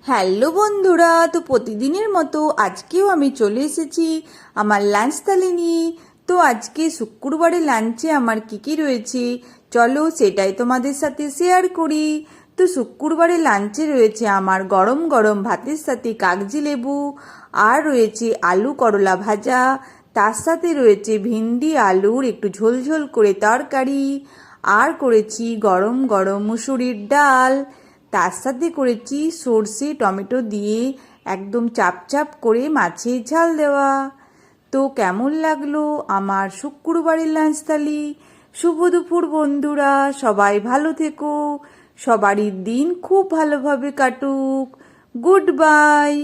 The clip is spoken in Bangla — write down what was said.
হ্যালো বন্ধুরা, তো প্রতিদিনের মতো আজকেও আমি চলে এসেছি আমার লাঞ্চ থালি নিয়ে। তো আজকে শুক্রবারে লাঞ্চে আমার কি কি রয়েছে চলো সেটাই তোমাদের সাথে শেয়ার করি। তো শুক্রবারে লাঞ্চে রয়েছে আমার গরম গরম ভাতের সাথে কাগজি লেবু, আর রয়েছে আলু করলা ভাজা, তার সাথে রয়েছে ভিন্ডি আলুর একটু ঝোলঝোল করে তরকারি, আর করেছি গরম গরম মুসুরির ডাল, তার সাথে করেছি সর্ষে টমেটো দিয়ে একদম চাপ চাপ করে মাছের ঝাল দেওয়া। তো কেমন লাগলো আমার শুক্রবারের লাঞ্চ থালি? শুভ দুপুর বন্ধুরা, সবাই ভালো থেকো, সবারই দিন খুব ভালোভাবে কাটুক। Good bye.